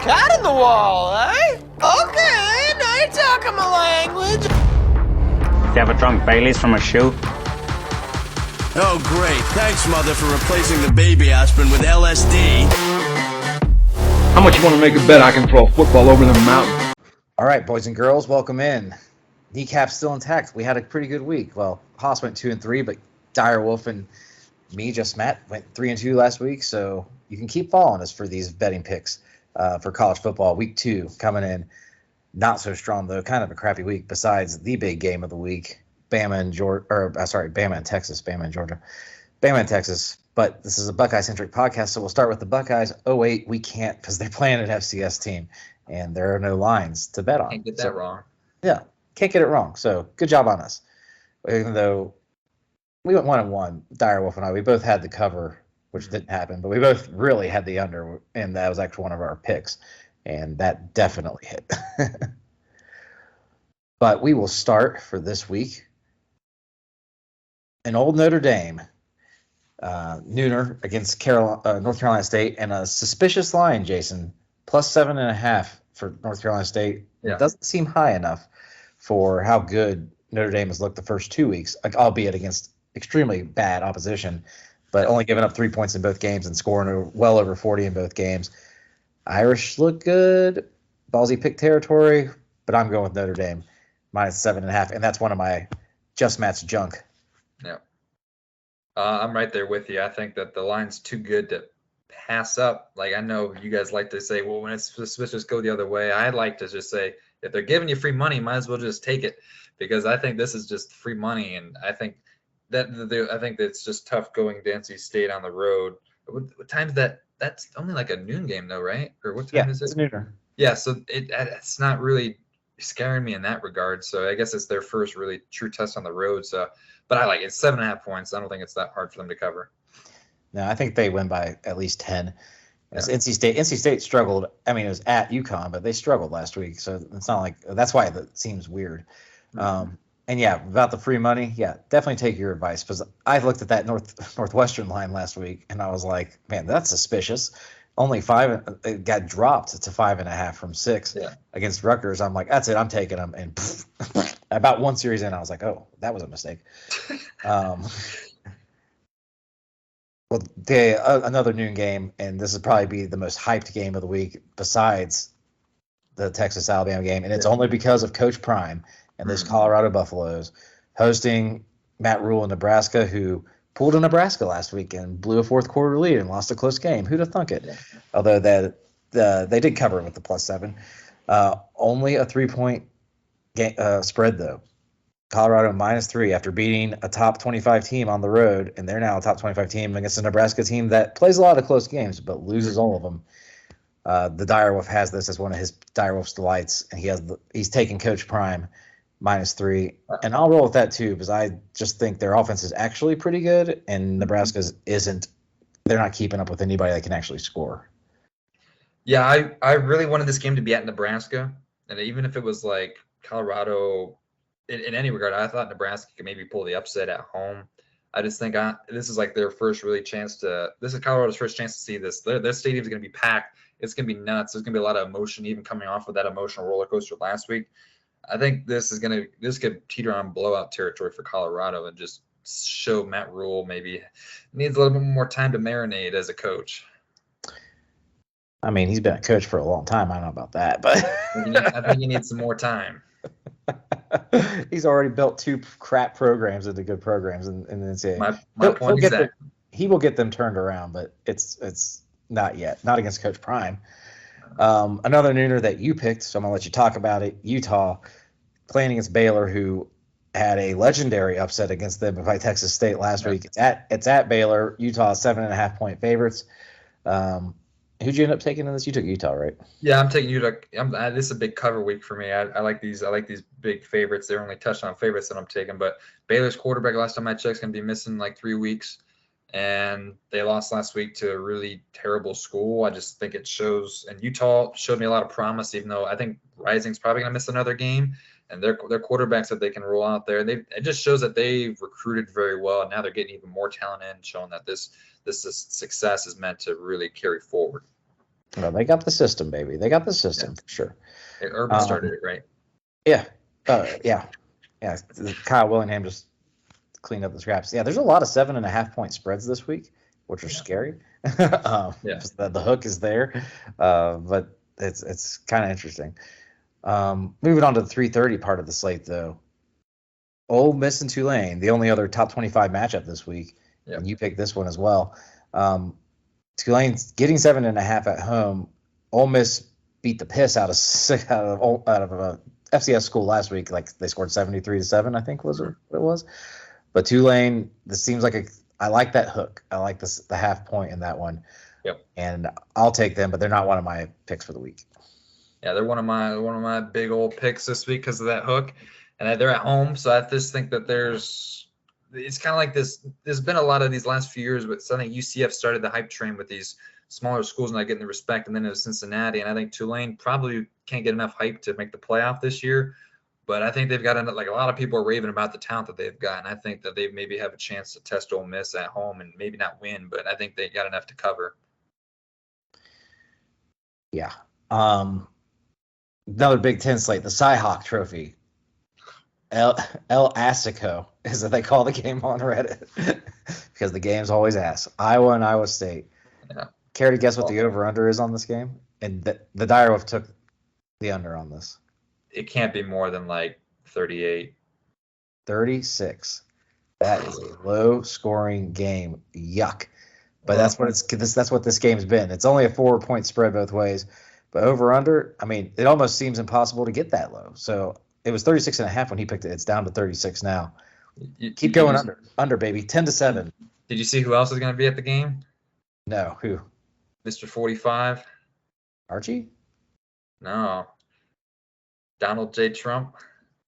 cat in the wall, eh? Okay, now you're talking my language. Do you ever drunk Baileys from a shoe? Oh, great. Thanks, Mother, for replacing the baby aspirin with LSD. How much you want to make a bet I can throw a football over the mountain? All right, boys and girls, welcome in. Kneecap's still intact. We had a pretty good week. Well, Haas went 2-3, but Direwolf and me, just Matt, went 3-2 last week. So you can keep following us for these betting picks for college football. Week 2 coming in not so strong though. Kind of a crappy week. Besides the big game of the week, Bama and Texas, Bama and Georgia, Bama and Texas. But this is a Buckeye-centric podcast, so we'll start with the Buckeyes. Oh wait, we can't because they're playing an FCS team, and there are no lines to bet on. Can't get that wrong. Yeah, can't get it wrong. So good job on us. Even though we went 1-1, Direwolf and I, we both had the cover, which didn't happen, but we both really had the under, and that was actually one of our picks, and that definitely hit. But we will start for this week. An old Notre Dame. Nooner against North Carolina State, and a suspicious line, Jason, plus 7.5 for North Carolina State. Yeah. It doesn't seem high enough for how good Notre Dame has looked the first 2 weeks, albeit against extremely bad opposition, but only giving up 3 points in both games and scoring well over 40 in both games. Irish look good, ballsy pick territory, but I'm going with Notre Dame minus 7.5, and that's one of my just match junk. Yeah. I'm right there with you. I think that the line's too good to pass up. Like, I know you guys like to say, well, when it's suspicious, go the other way. I like to just say, if they're giving you free money, might as well just take it, because I think this is just free money, and I think that it's just tough going to NC State on the road. What time's that? That's only like a noon game, though, right? Or what time is it? It's nooner. Yeah, so it's not really scaring me in that regard. So I guess it's their first really true test on the road. So. But I like it. 7.5 points. I don't think it's that hard for them to cover. No, I think they win by at least 10. Yeah. NC State struggled. I mean, it was at UConn, but they struggled last week. So it's not like – that's why it seems weird. Mm-hmm. And, yeah, about the free money, yeah, definitely take your advice, because I looked at that Northwestern line last week, and I was like, man, that's suspicious. Only 5 – it got dropped to 5.5 from 6 against Rutgers. I'm like, that's it. I'm taking them. And about one series in, I was like, oh, that was a mistake. Well, another noon game, and this would probably be the most hyped game of the week besides the Texas-Alabama game, and it's only because of Coach Prime and those Colorado Buffaloes hosting Matt Rule in Nebraska, who pulled a Nebraska last week and blew a fourth quarter lead and lost a close game. Who'd have thunk it? Yeah. Although they did cover it with the plus 7. Only a 3-point spread, though. Colorado minus 3 after beating a top 25 team on the road, and they're now a top 25 team against a Nebraska team that plays a lot of close games but loses all of them. The Direwolf has this as one of his Direwolf's delights, and he's taking Coach Prime minus 3, and I'll roll with that too, because I just think their offense is actually pretty good, and Nebraska's isn't. They're not keeping up with anybody that can actually score. Yeah, I really wanted this game to be at Nebraska, and even if it was like Colorado, in any regard, I thought Nebraska could maybe pull the upset at home. I just think this is like their first really chance to. This is Colorado's first chance to see this. Their stadium's going to be packed. It's going to be nuts. There's going to be a lot of emotion, even coming off of that emotional roller coaster last week. I think this could teeter on blowout territory for Colorado and just show Matt Rule maybe needs a little bit more time to marinate as a coach. I mean, he's been a coach for a long time. I don't know about that, but I think he needs some more time. He's already built 2 crap programs into good programs in the NCAA. My point exactly. He will get them turned around, but it's not yet. Not against Coach Prime. Another nooner that you picked, so I'm going to let you talk about it. Utah playing against Baylor, who had a legendary upset against them by Texas State last week. It's at Baylor. Utah 7.5-point favorites. Who'd you end up taking in this? You took Utah, right? Yeah, I'm taking Utah. This is a big cover week for me. I like these big favorites. They're only touchdown favorites that I'm taking. But Baylor's quarterback, last time I checked, is going to be missing like 3 weeks. And they lost last week to a really terrible school. I just think it shows. And Utah showed me a lot of promise, even though I think Rising's probably going to miss another game. And their quarterbacks that they can roll out there. It just shows that they've recruited very well. And now they're getting even more talent in, showing that this success is meant to really carry forward. Well, they got the system, baby. They got the system for sure. Urban started it, right? Yeah. Yeah. Yeah. Kyle Willingham just cleaned up the scraps. Yeah, there's a lot of 7.5-point spreads this week, which are scary. The hook is there, but it's kind of interesting. Moving on to the 3:30 part of the slate, though. Ole Miss and Tulane, the only other top 25 matchup this week, and you picked this one as well. Tulane's getting 7.5 at home. Ole Miss beat the piss out of a FCS school last week. Like they scored 73-7, I think was what it was. But Tulane, this seems like I like that hook. I like the half point in that one. Yep. And I'll take them, but they're not one of my picks for the week. Yeah, they're one of my big old picks this week because of that hook, and they're at home. So I just think that it's kind of like this. There's been a lot of these last few years, but I think UCF started the hype train with these smaller schools not getting the respect, and then it was Cincinnati, and I think Tulane probably can't get enough hype to make the playoff this year. But I think they've got like a lot of people are raving about the talent that they've got, and I think that they maybe have a chance to test Ole Miss at home and maybe not win, but I think they got enough to cover. Yeah. Another Big Ten slate, the Cy-Hawk Trophy. El Assico is what they call the game on Reddit because the game's always ass. Iowa and Iowa State. Yeah. Care to guess what the over-under is on this game? And the Direwolf took the under on this. It can't be more than like 38. 36. That is a low-scoring game. Yuck. But that's what this game's been. It's only a 4-point spread both ways. But over-under, I mean, it almost seems impossible to get that low. So it was 36.5 when he picked it. It's down to 36 now. Keep going under, baby. 10-7. Did you see who else is going to be at the game? No, who? Mr. 45. Archie? No. Donald J. Trump.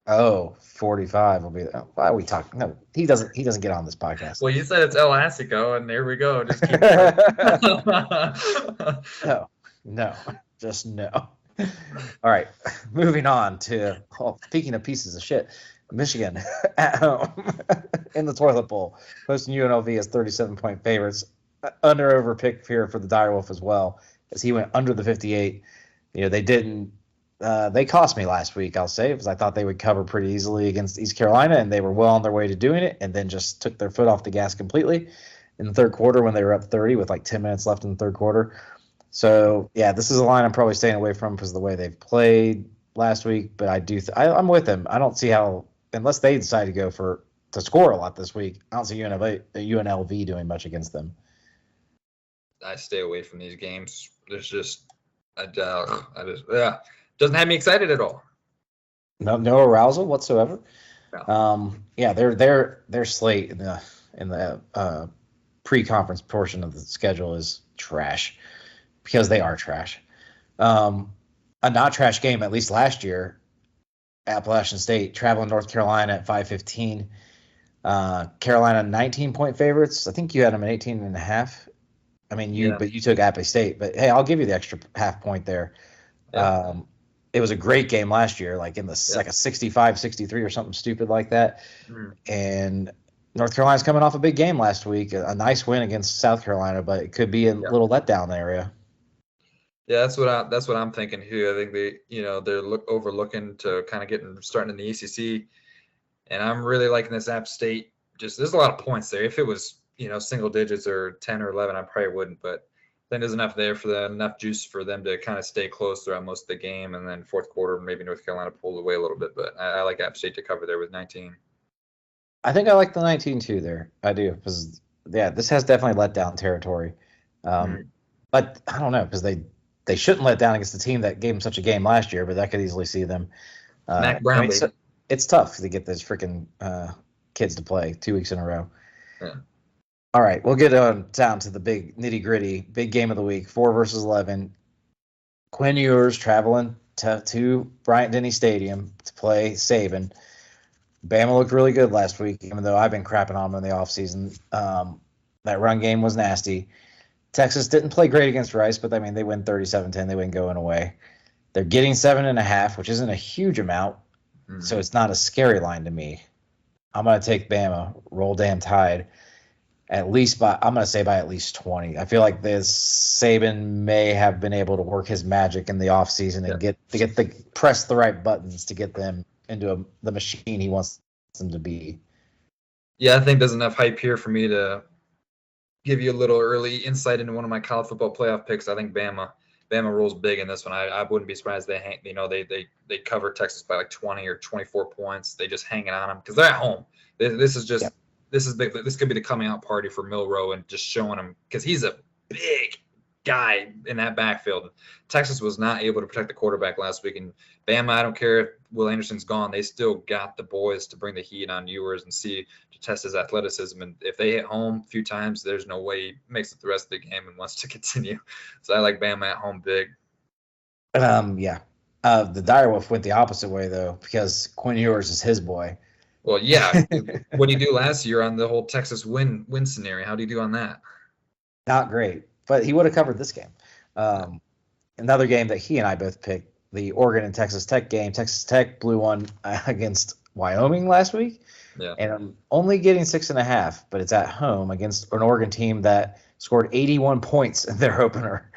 Oh, 45 will be there. Why are we talking? No, he doesn't get on this podcast. Well, you said it's El Assico, and there we go. Just keep No, just no. All right, moving on to speaking of pieces of shit, Michigan at home in the toilet bowl, hosting UNLV as 37-point favorites. Over pick here for the Direwolf as well, as he went under the 58. You know, they didn't. They cost me last week, I'll say, because I thought they would cover pretty easily against East Carolina, and they were well on their way to doing it, and then just took their foot off the gas completely in the third quarter when they were up 30 with like 10 minutes left in the third quarter. So, yeah, this is a line I'm probably staying away from because of the way they've played last week, but I'm with them. I don't see how, unless they decide to score a lot this week, I don't see UNLV doing much against them. I stay away from these games. There's just, doesn't have me excited at all. No arousal whatsoever. No. Their slate in the pre-conference portion of the schedule is trash because they are trash. A not trash game, at least last year, Appalachian State traveling North Carolina at 5:15. Carolina 19-point favorites. I think you had them at 18.5. I mean, but you took App State. But hey, I'll give you the extra half point there. Yeah. It was a great game last year, like like a 65-63 or something stupid like that. Mm. And North Carolina's coming off a big game last week, a nice win against South Carolina, but it could be a little letdown area. Yeah, that's what I'm thinking here. I think they're overlooking to kind of starting in the ACC, and I'm really liking this App State. Just there's a lot of points there. If it was single digits or 10 or 11, I probably wouldn't, but then there's enough there enough juice for them to kind of stay close throughout most of the game, and then fourth quarter maybe North Carolina pulled away a little bit, but I like App State to cover there with 19. I think I like the 19 too there. I do, because this has definitely let down territory. But I don't know, because they shouldn't let down against the team that gave them such a game last year, but that could easily see them. Mac Brown, it's tough to get those freaking kids to play 2 weeks in a row. Yeah. All right, we'll get down to the big nitty-gritty, big game of the week, 4 versus 11. Quinn Ewers traveling to Bryant-Denny Stadium to play Saban. Bama looked really good last week, even though I've been crapping on them in the offseason. That run game was nasty. Texas didn't play great against Rice, but, I mean, they win 37-10. They win going away. They're getting 7.5, which isn't a huge amount, so it's not a scary line to me. I'm going to take Bama, roll damn tide. I'm going to say by at least 20. I feel like this Saban may have been able to work his magic in the offseason and press the right buttons to get them into the machine he wants them to be. Yeah, I think there's enough hype here for me to give you a little early insight into one of my college football playoff picks. I think Bama rolls big in this one. I wouldn't be surprised they cover Texas by like 20 or 24 points. They just hanging on them because they're at home. This is just this is big. This could be the coming out party for Milroe and just showing him because he's a big guy in that backfield. Texas was not able to protect the quarterback last week, and Bama, I don't care if Will Anderson's gone, they still got the boys to bring the heat on Ewers and to test his athleticism. And if they hit home a few times, there's no way he makes it the rest of the game and wants to continue. So I like Bama at home big. The Direwolf went the opposite way though because Quinn Ewers is his boy. Well, yeah. What did you do last year on the whole Texas win scenario? How do you do on that? Not great, but he would have covered this game. Another game that he and I both picked, the Oregon and Texas Tech game. Texas Tech blew one against Wyoming last week, and I'm only getting 6.5, but it's at home against an Oregon team that scored 81 points in their opener.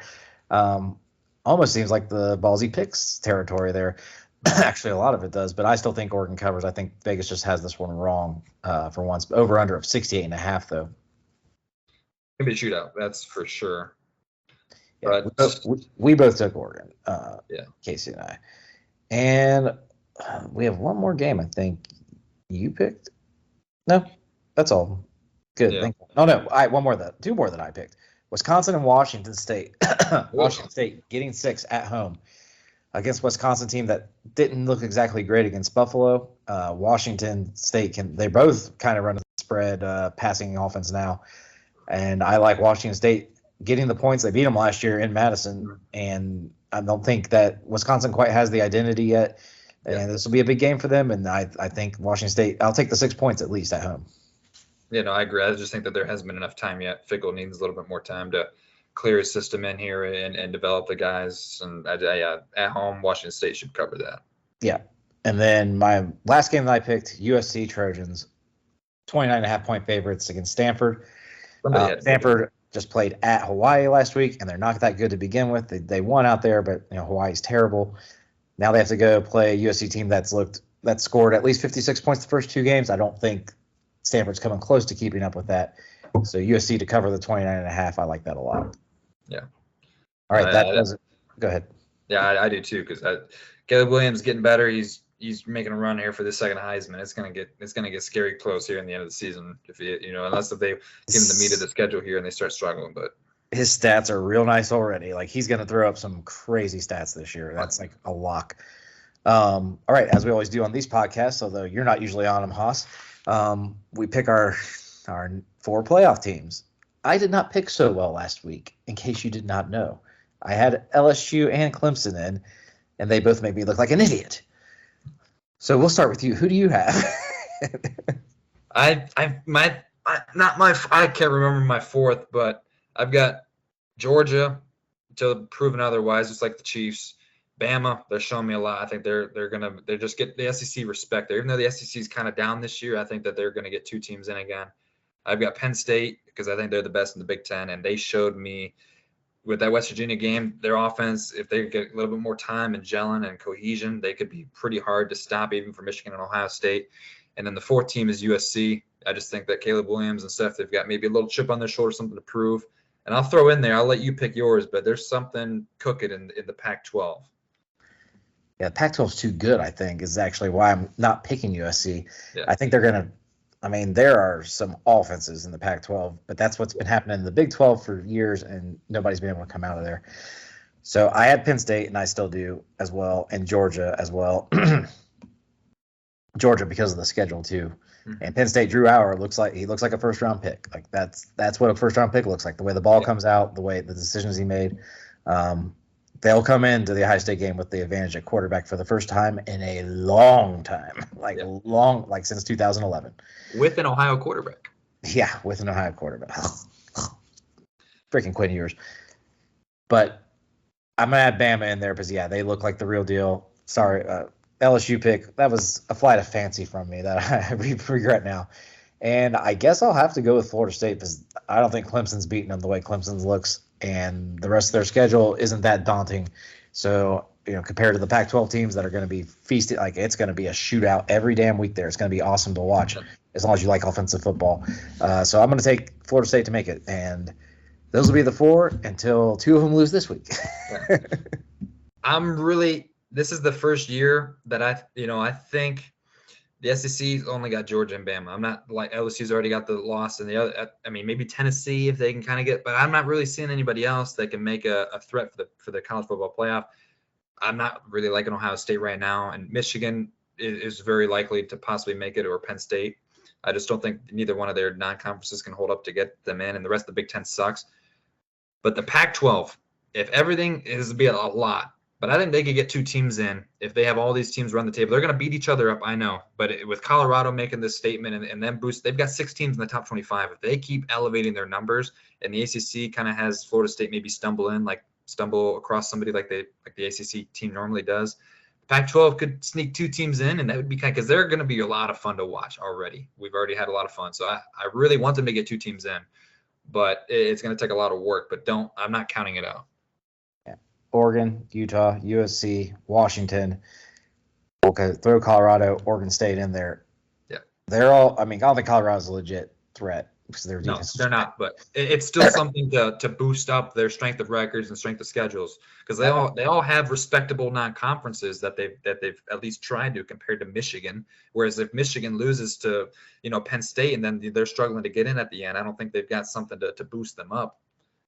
Almost seems like the ballsy picks territory there. Actually, a lot of it does, but I still think Oregon covers. I think Vegas just has this one wrong for once. Over under of 68.5 though. It'll be a shootout, that's for sure. Yeah, but we both took Oregon. Casey and I, and we have one more game. I think you picked. No, that's all. Good. Yeah. Two more that I picked. Wisconsin and Washington State. Washington State getting 6 at home against Wisconsin team that didn't look exactly great against Buffalo. Washington State they both kind of run the spread passing offense now, and I like Washington State getting the points. They beat them last year in Madison, and I don't think that Wisconsin quite has the identity yet. And this will be a big game for them. And I think Washington State. I'll take the 6 points at least at home. Yeah, no, I agree. I just think that there hasn't been enough time yet. Fickle needs a little bit more time to clear his system in here and develop the guys. And at home, Washington State should cover that. Yeah. And then my last game that I picked, USC Trojans, 29.5 point favorites against Stanford. Stanford just played at Hawaii last week, and they're not that good to begin with. They won out there, but Hawaii's terrible. Now they have to go play a USC team that scored at least 56 points the first 2 games. I don't think Stanford's coming close to keeping up with that. So USC to cover the 29.5, I like that a lot. Yeah. All right, that does it. Go ahead. Yeah, I do too, because Caleb Williams getting better. He's making a run here for the second Heisman. It's gonna get scary close here in the end of the season unless if they give him the meat of the schedule here and they start struggling. But his stats are real nice already. Like he's gonna throw up some crazy stats this year. That's like a lock. All right, as we always do on these podcasts, although you're not usually on them, Haas, we pick our 4 playoff teams. I did not pick so well last week, in case you did not know. I had LSU and Clemson in, and they both made me look like an idiot. So we'll start with you. Who do you have? I can't remember my 4th, but I've got Georgia until proven otherwise, just like the Chiefs. Bama, they're showing me a lot. I think they're just get the SEC respect there. Even though the SEC is kind of down this year, I think that they're going to get 2 teams in again. I've got Penn State because I think they're the best in the Big Ten, and they showed me with that West Virginia game, their offense, if they get a little bit more time and gelling and cohesion, they could be pretty hard to stop even for Michigan and Ohio State. And then the 4th team is USC. I just think that Caleb Williams and Steph, they've got maybe a little chip on their shoulder, something to prove. And I'll throw in there, I'll let you pick yours, but there's something cooking in the Pac-12. Yeah, Pac-12 is too good, I think, is actually why I'm not picking USC. Yeah. I think they're going to there are some offenses in the Pac-12, but that's what's been happening in the Big 12 for years, and nobody's been able to come out of there. So I had Penn State, and I still do as well, and Georgia as well. Georgia because of the schedule, too. Mm-hmm. And Penn State, Drew Auer looks like a first-round pick. Like that's what a first-round pick looks like, the way the ball comes out, the way the decisions he made. They'll come into the Ohio State game with the advantage at quarterback for the first time in a long time, like since 2011. With an Ohio quarterback. Yeah, with an Ohio quarterback. Freaking Quinn Ewers. But I'm going to add Bama in there because, they look like the real deal. Sorry, LSU pick. That was a flight of fancy from me that I regret now. And I guess I'll have to go with Florida State because I don't think Clemson's beating them the way Clemson's looks, and the rest of their schedule isn't that daunting. So, compared to the Pac-12 teams that are going to be feasted, like it's going to be a shootout every damn week there. It's going to be awesome to watch as long as you like offensive football. So I'm going to take Florida State to make it, and those will be the 4 until 2 of them lose this week. This is the first year that I think the SEC's only got Georgia and Bama. I'm not like LSU's already got the loss, and the other. I mean, maybe Tennessee if they can kind of get, but I'm not really seeing anybody else that can make a threat for the college football playoff. I'm not really liking Ohio State right now, and Michigan is very likely to possibly make it, or Penn State. I just don't think neither one of their non-conferences can hold up to get them in, and the rest of the Big Ten sucks. But the Pac-12, if everything is be a lot. But I think they could get 2 teams in if they have all these teams run the table. They're going to beat each other up, I know. But with Colorado making this statement and then boost, they've got 6 teams in the top 25. If they keep elevating their numbers, and the ACC kind of has Florida State maybe stumble across somebody like the ACC team normally does, Pac-12 could sneak 2 teams in, and that would be kind of, because they're going to be a lot of fun to watch already. We've already had a lot of fun. So I really want them to get 2 teams in, but it's going to take a lot of work. But I'm not counting it out. Oregon, Utah, USC, Washington. Okay, throw Colorado, Oregon State in there. Yeah. They're all, I don't think Colorado's a legit threat because their defense. No, they're not, but it's still something to boost up their strength of records and strength of schedules, because they all have respectable non-conferences that they've at least tried to, compared to Michigan. Whereas if Michigan loses to, Penn State and then they're struggling to get in at the end, I don't think they've got something to boost them up.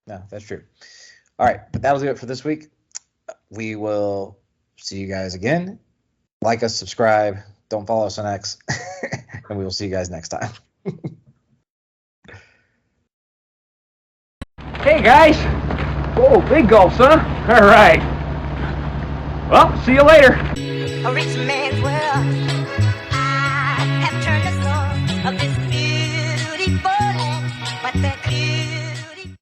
No, that's true. All right, but that'll do it for this week. We will see you guys again. Like us, subscribe. Don't follow us on X. And we will see you guys next time. Hey guys! Whoa, big gulps, huh? All right. Well, see you later. A rich man's world.